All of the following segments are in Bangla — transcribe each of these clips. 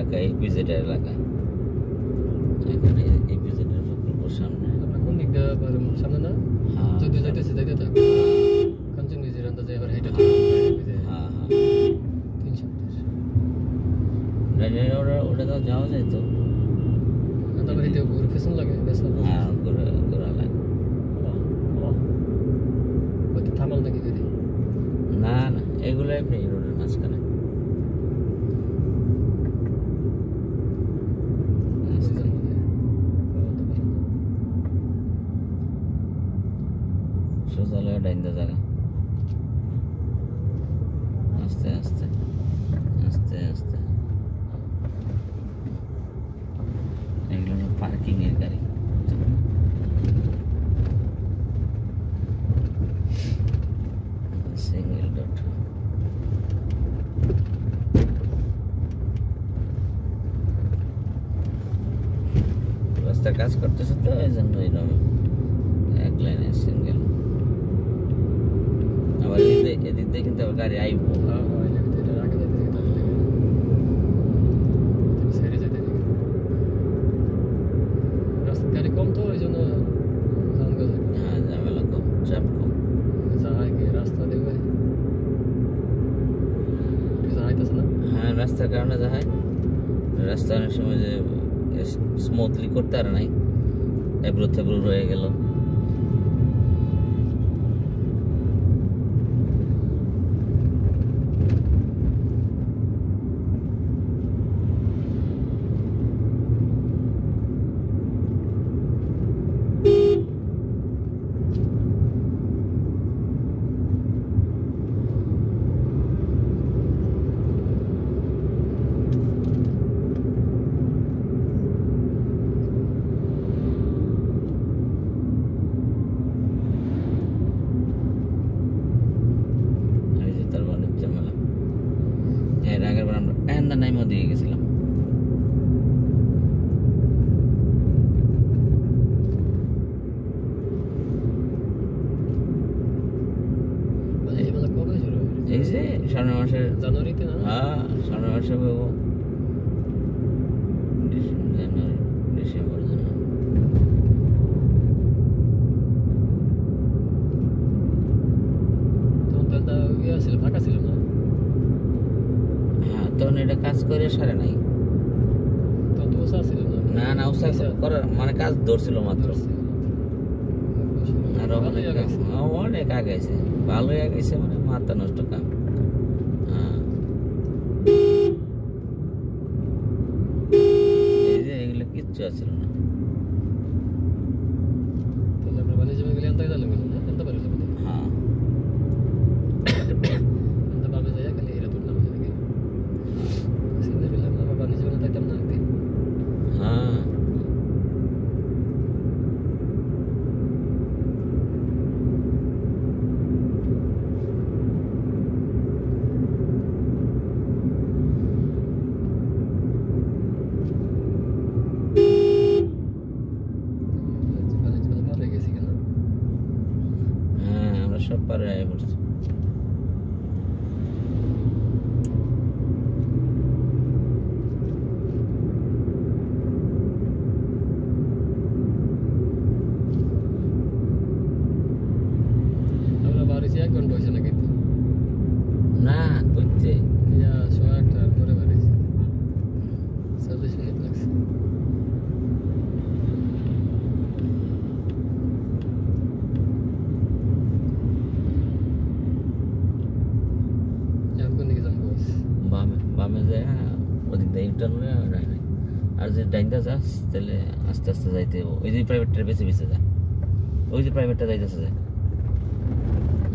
এলাকা, ইপিজেড এলাকা। এখানে ইপিজেডের প্রকল্পের সামনে। আমরা কোন দিক দিয়ে পারুম? সামনে না? যদি যাইতেছে যাইতে থাক। কাঞ্চন নিজিরান্দা যাই আবার হাইটা থাক। হ্যাঁ হ্যাঁ 327 ওটা তো যাওয়া যায় তো। তারপরে এতে ঘুরে পেছন লাগে বেশ। হ্যাঁ ঘোরা লাগে। হয়তো থামাল নাকি যদি না না এগুলো এমনি রোডের মাঝখানে। সোজা ডাইন্দা জায়গা। আস্তে আস্তে আস্তে আস্তে। এগুলো পার্কিং এর গাড়ি। Single dot. রাস্তা কাজ করতেছে তো এই জন্য এরকম এক লাইনে সিঙ্গেল। আবার এদিক দিয়ে কিন্তু আবার গাড়ি আইব। গাড়ি কম তো ওই জন্য হ্যাঁ ঝামেলা কম, চাপ কম। রাস্তা দেবে হ্যাঁ রাস্তার কারণে যায়। রাস্তা অনেক সময় যে স্মুথলি করতে আর নাই, এবড়ো থেবড়ো রয়ে গেল। নাইমা দিয়ে গেছিলাম। এই যে সামনের মাসে জানুয়ারিতে না? হ্যাঁ সামনের মাসে পাবো, জানুয়ারি ডিসেম্বর জানুয়ারি। ফাঁকা ছিল না? হ্যাঁ তখন এটা কাজ করে সারে নাই। না না উৎসাহ করার মানে কাজ ধরছিল মাত্র। আর অনেক আগাইছে, ভালোই আগাইছে, মানে মাথা নষ্ট কাম। এই যে এগুলো কিচ্ছু আছিল না। হ্যাঁ সব পারে আয় পড়ছে। আমরা বাড়িতে 1 ঘন্টা হয়েছে না কিন্তু না করতে 1:08 পরে বাড়িছি 40 মিনিট লাগছে। বামে যায় ওদিক দিয়ে ইউটার্ন আর যে ডাইনটা যাস তাহলে আস্তে আস্তে যাইতে ওই যে প্রাইভেটটা বেছে বেছে যা, ওই যে প্রাইভেটটা যাইতেছে যায়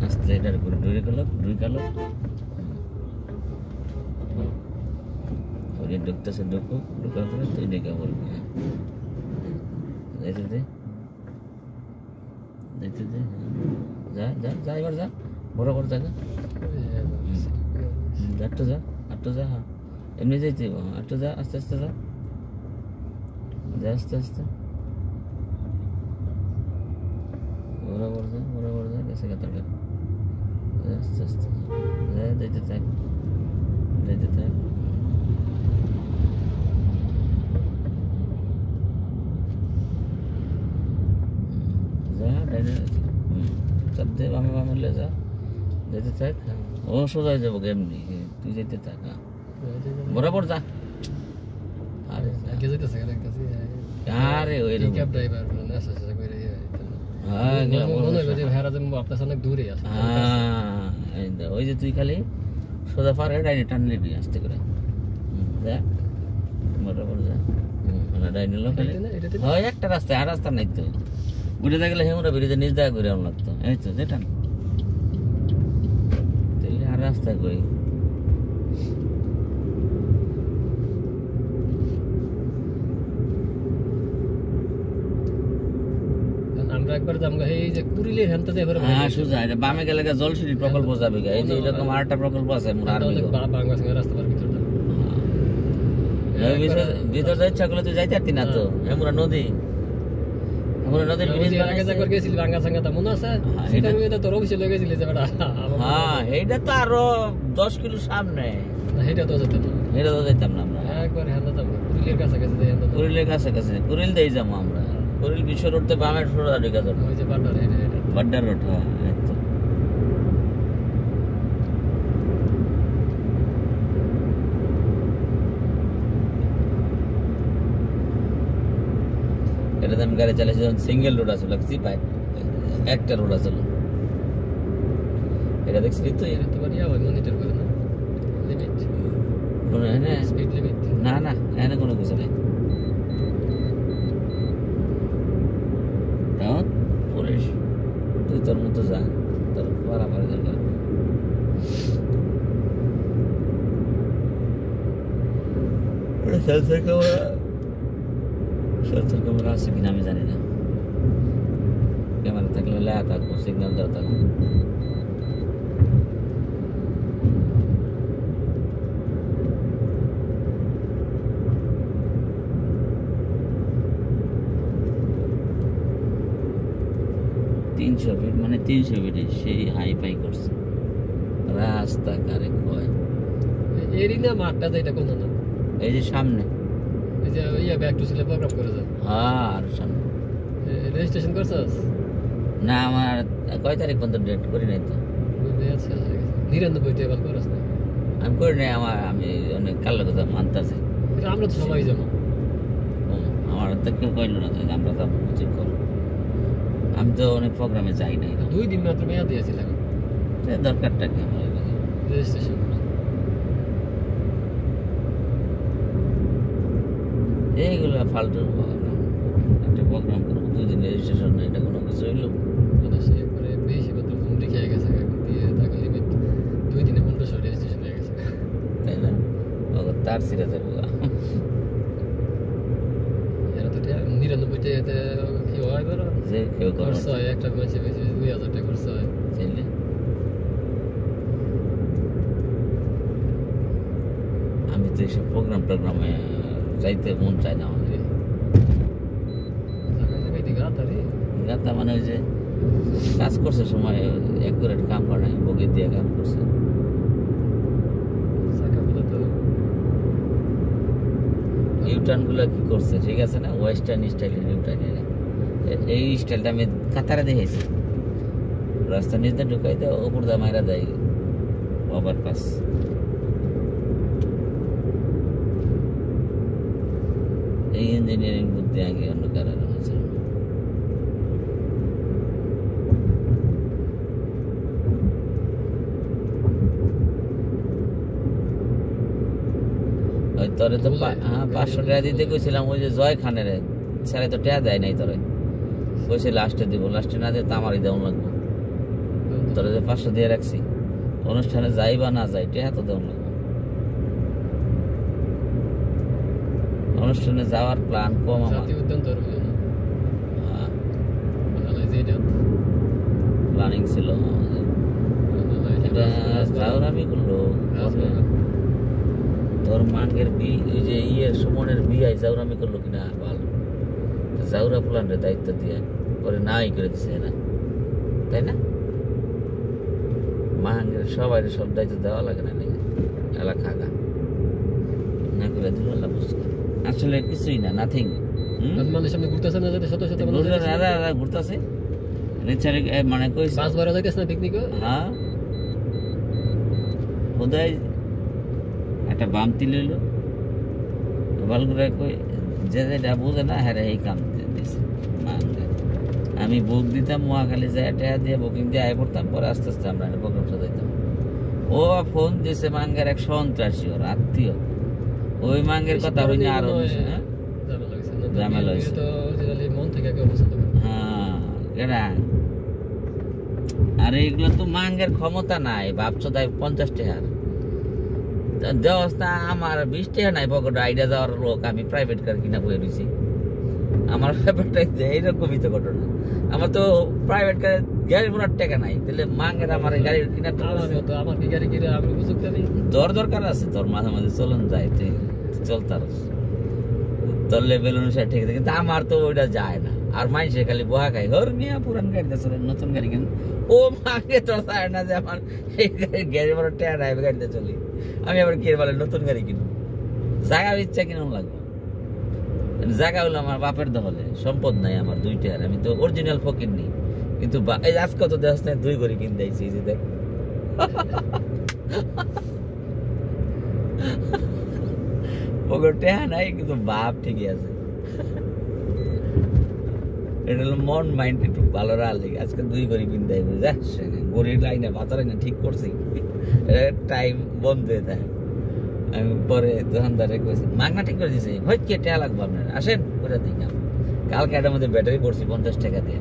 আস্তে এটা ডুরে গেল ওই ঢুকতেছে ঢুকার পরে তুই ডেকে বলবি যাইতে দে যা যা যা এবার যা বরাবর জায়গা আটটা যা হ্যাঁ এমনি যাইতে আটটা যা আস্তে আস্তে যা আস্তে আস্তে বরাবর যা গেছে কাতার আস্তে আস্তে যাইতে থাক চাপ দে বামে বামে লে যা যেতে থাক ও সোজা যাবো এমনি তুই যেতে থাক বরাবর যা আরে আগে যেতেছে দেখতেছি আরে ওই ক্যাব ড্রাইভার না আচ্ছা করে হ্যাঁ মনে হয় যে ভাইরা যেন আপনার অনেক দূরে আছে হ্যাঁ ওই যে তুই খালি সোজা পারে ডাইনে টান নিবি আস্তে করে যা বরাবর যা ডাইনে লো খালি হয় একটা রাস্তা আর রাস্তা নাই তো উঠে থাকলে হেমরা বেরিয়ে নিজ দেখা করে আমার লাগতো এই তো যেটা তাহলে আর রাস্তা কই আমরা একবার যামগা এই যে কুরিলের হ্যান্তে যে এবারে হ্যাঁ সোজা এটা বামে গেলে জলসিরি প্রকল্প যাবে এই যে এরকম আরেকটা প্রকল্প আছে মোর আর্মি বাংলা সঙ্গে রাস্তা পার ভিতরটা ভিতর যাই ইচ্ছা করলে তুই যাইতে পারতি না তো হেমরা নদী নদীর ব্রিজ আগে একবার গেছিলি বাংলা সঙ্গে তা মনে আছে সেটা আমি তো তোর অফিসে লয়ে গেছিলি যে বেটা হ্যাঁ এইটা তো আরো 10 কিলো সামনে না এটা তো যেতাম না এটা তো যাইতাম না আমরা একবার হ্যান্ডা যাবো কুরিলের কাছে কাছে যাই হ্যান্ডা কুরিলের কাছে কাছে কুরিল দেই যাবো আমরা কুরিল বিশ্ব রোডতে বামে সোজা ঢুকে যাবো ওই যে বাড্ডার এটা বাড্ডার রোড হ্যাঁ এই তো এটা আমি গাড়ি চালাইছি যখন সিঙ্গেল রোড আছে লাগছি ভাই একটা রোড আছে এটা দেখছি তো এটা তো বাড়িয়া হয় মনিটর করে না লিমিট কোনো না স্পিড লিমিট না না এনে কোনো কিছু নেই তাও পুলিশ তুই তোর মতো যা তোর পারাপারি দরকার সেন্সর ক্যামেরা আছে কিনা আমি জানি না ক্যামেরা থাকলে লেখা থাকবো সিগন্যাল দেওয়া থাকবো ফিট মানে 300 ফিট সেই হাই ফাই করছে রাস্তা কারে কয় এরই না মাঠটা যেটা কোন না এই যে সামনে এই যে ইয়া ব্যাক টু সিলে প্রোগ্রাম করে যায় হ্যাঁ আর সামনে রেজিস্ট্রেশন করছস না আমার কয় তারিখ পর্যন্ত ডেট করি নাই তো আচ্ছা 99 টেবল করছ না আমি করি নাই আমি অনেক কালো কথা মানতাছি আমরা তো সবাই যাবো আমার তো কেউ কইল না যে আমরা যাবো ঠিক করো আমি তো অনেক প্রোগ্রামে যাই নাই 2 দিন মাত্র মেয়াদ দিয়েছিল দরকারটা কি আমার রেজিস্ট্রেশন এইগুলো ফালতু একটা প্রোগ্রাম করবো 2 দিন রেজিস্ট্রেশন না এটা কোনো কিছু হইলো সে করে বেশি মাত্র ফোন রেখে গেছে দিয়ে টাকা লিমিট 2 দিনে 1500 রেজিস্ট্রেশন হয়ে গেছে তাই না তার সিরে যাবো এরা তো 99 টাকাতে কি হয় বড় যে কেউ খরচ হয় একটা ম্যাচে বেশি 2000 টাকা খরচ হয় চাইলে আমি তো এইসব প্রোগ্রামে যাইতে মন চায় না আমাদের গাতা মানে ওই যে কাজ করছে সময় অ্যাকুরেট কাম করে নাই বগি দিয়ে কাম করছে ইউটার্ন গুলো কি করছে ঠিক আছে না ওয়েস্টার্ন স্টাইলের ইউটার্ন এই স্টাইলটা আমি কাতারে দেখেছি রাস্তা নিচে ঢুকাই দেয় ওপর দা মাইরা দেয় ওভারপাস এই ইঞ্জিনিয়ারিং বুদ্ধি আগে অন্য কারণ আছে ওই তোরে তো 500 টাকা দিতে কইছিলাম ওই যে জয় খানের ছেলে তো টাকা দেয় নাই তোরে কইছে লাস্টে দিব লাস্টে না দিয়ে তামারি দেওয়া লাগবে তোরে যে 500 দিয়ে রাখছি অনুষ্ঠানে যাই বা না যাই টাকা তো দেওয়া লাগবে অনুষ্ঠানে যাওয়ার প্ল্যান কম আমার প্ল্যানিং ছিল এটা জাউরামি করলো তোর মাঙ্গের ওই যে সুমনের বিয়াই জাউরামি করলো কিনা ভালো জাউরা প্ল্যানের দায়িত্ব দিয়ে পরে নাই করে দিছে না তাই না মাঙ্গের সবাই সব দায়িত্ব দেওয়া লাগে না নাকি এলাকা না করে দিল আসলে কিছুই না নাথিং মানুষ সামনে ঘুরতেছে না যাতে শত শত মানুষ ঘুরতেছে নেচারে মানে কইছে 5 বার যাইতেছ না পিকনিক? হ্যাঁ ওদাই একটা বামতি লইলো ভালো করে কই যে যেটা বুঝে না হ্যাঁ এই কাম দিছে মাঙ্গা আমি বুক দিতাম মহাখালী যায় টাকা দিয়ে বুকিং দিয়ে আয় করতাম পরে আস্তে আস্তে আমরা প্রোগ্রাম সাজাইতাম ও ফোন দিছে মাঙ্গের এক সন্ত্রাসী ওর আত্মীয় ওই মাঙ্গের কথা হইনি আরো ঝামেলা হয়েছে তো জেনারেলি মন থেকে কেউ পছন্দ করে হ্যাঁ এরা আরে এগুলো তো মাঙ্গের ক্ষমতা নাই ভাবছো তাই 50 টাকা দেওয়াস না আমার 20 টাকা নাই পকেটে আইডিয়া যাওয়ার লোক আমি প্রাইভেট কার কিনা বয়ে রয়েছি আমার ব্যাপারটাই এইরকমই তো ঘটনা আমার তো প্রাইভেট কারে গাড়ি মোড়ার টাকা নাই তাহলে মাঙ্গের আমার গাড়ি কিনার তো আমার কি গাড়ি কিনে আমি বুঝতে পারি দরকার আছে তোর মাঝে মাঝে চলন যায় তুই চলতারস তোর লেভেল অনুসারে ঠিক আছে কিন্তু আমার তো ওইটা যায় না আর মাইসে খালি বহা খাই ঘর নিয়ে পুরান গাড়িতে চলে নতুন গাড়ি কিনে ও মাঙ্গে তোর চায় না যে আমার এই গাড়ি মোড়ার টাকা নাই গাড়িতে চলি আমি আবার কি বলে নতুন গাড়ি কিনবো জায়গা ইচ্ছা কিনুন লাগবে জায়গা হলো আমার বাপের দখলে সম্পদ নাই আমার 2 টাকার আমি তো অরিজিনাল ফকির নি কিন্তু এই আজ কত দেশ নাই 2 করে কিনতে আইছি যে দেখ পকেটে টাকা নাই কিন্তু বাপ ঠিকই আছে এটা হলো মন মাইন্ড একটু ভালো রাখলে আজকে 2 করে কিনতে আইবো যা গরিব লাইনে বাতারে না ঠিক করছি টাইম বন্ধ হয়ে যায় আমি পরে দোকানদারে কইছি মাগনা ঠিক করে দিছে হই কে টাকা লাগবে আপনার আসেন করে দিই কালকে এটার মধ্যে ব্যাটারি পড়ছি 50 টাকা দিয়ে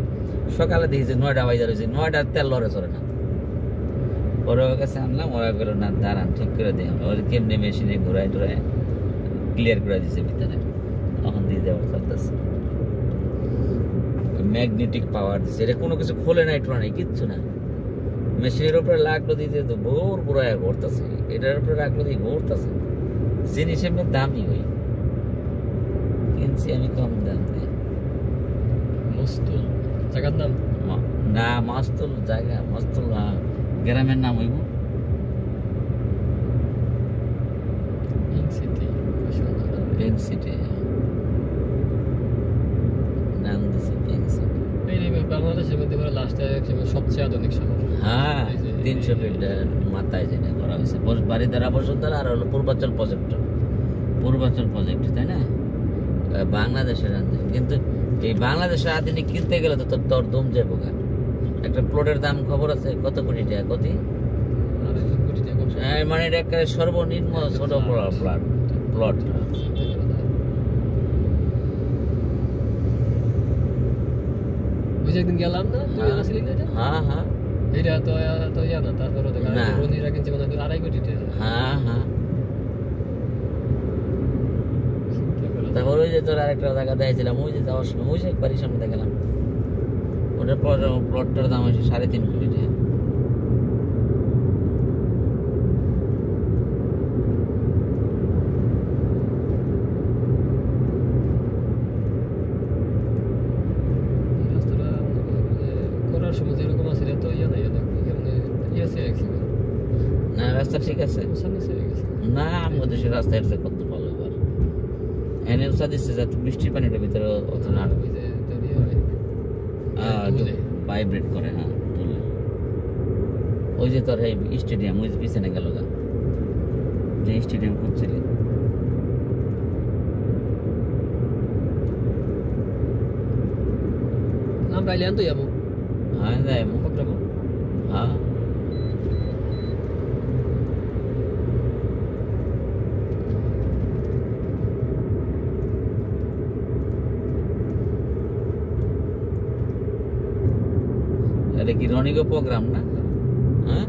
সকালে দেখি যে 9টা বাজার হয়েছে 9টার তেল লড়ে চলে না পরে ওর কাছে আনলাম ওরা গেলো না দাঁড়ান ঠিক করে দিই ওর কেমনি মেশিনে ঘুরাই টুরাই ক্লিয়ার করে দিছে ভিতরে তখন দিয়ে দেওয়ার চলতেছে ম্যাগনেটিক পাওয়ার দিছে এটা কোনো কিছু খোলে নাই টুরা নাই কিচ্ছু না মেশিনের উপরে লাগলো দিয়ে তো ভোর পুরায় ঘুরতেছে এটার উপরে লাগলো দিয়ে ঘুরতেছে জিনিস এমনি দামি হই কিনছি আমি কম দাম দিয়ে মস্তুল জায়গার নাম না মাস্তুল জায়গা মাস্তুল গ্রামের নাম হইব পিঙ্ক সিটি নাম দিছে পিঙ্ক সিটি বাংলাদেশের মধ্যে লাস্টে সবচেয়ে আধুনিক শহর হ্যাঁ 300 ফিট মাথায় যেটা করা হয়েছে বাড়িদারা বসুন্ধরা আর হলো পূর্বাচল প্রজেক্ট তাই না বাংলাদেশের কিন্তু এই বাংলাদেশের আধুনিক কিনতে গেলে তো তোর দম যাবো গা একটা প্লটের দাম খবর আছে কত কোটি টাকা কত মানে এটা একটা সর্বনিম্ন ছোট প্লট একদিন গেলাম না তুই আসলি না এটা হ্যাঁ হ্যাঁ এটা তো ইয়া না তারপরে তো রনিরা কিনছে মানে 2.5 কোটি টাকা হ্যাঁ হ্যাঁ তারপর ওই যে তোর আরেকটা জায়গা দেখছিলাম ওই যে যাওয়ার সময় ওই যে বাড়ির সামনে দেখলাম ওটার প্লটটার দাম হয়েছে 3.5 কোটি টাকা না রাস্তা ঠিক আছে না আমাদের দেশের রাস্তা এর কত ভালো এবার এনে উৎসাহ দিচ্ছে যাতে বৃষ্টির পানিটা ভিতরে অত না ভাইব্রেট করে হ্যাঁ তুলে ওই যে তোর এই স্টেডিয়াম ওই পিছনে গেল গা যে স্টেডিয়াম করছিলি আমরা আইলেন তো যাবো হ্যাঁ যাবো হ্যাঁ এটা কি রনিগো প্রোগ্রাম না হ্যাঁ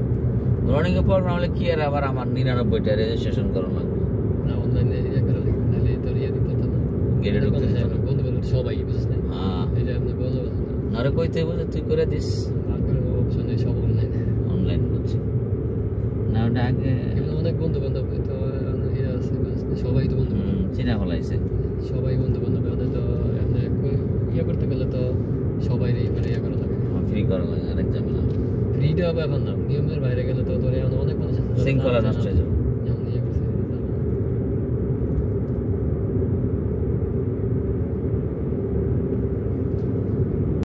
রনিগো প্রোগ্রাম হলে কি আর আবার আমার 99টা রেজিস্ট্রেশন করানো লাগবে না অনলাইনে ইয়া করা লাগবে নালে তোর ইয়া দিতে তো না গেটে ঢুকতে বন্ধু বান্ধব সবাই বুঝছ না হ্যাঁ এটা আপনি বলো আরে কইতে বলে তুই করে দিস আর কোনো অপশন নেই সব অনলাইন করছি না ওটা আগে অনেক বন্ধু বান্ধব তো ইয়া আছে সবাই তো বন্ধু চিনা ফলাইছে সবাই বন্ধু বান্ধব ওদের তো আপনি ইয়া করতে গেলে তো সবাই মানে ইয়া করা লাগে ফ্রি করা লাগে আরেক ঝামেলা ফ্রিটা ব্যাপার না নিয়মের বাইরে গেলে তো তোর অনেক মানুষ শৃঙ্খলা নষ্ট হয়ে যাবে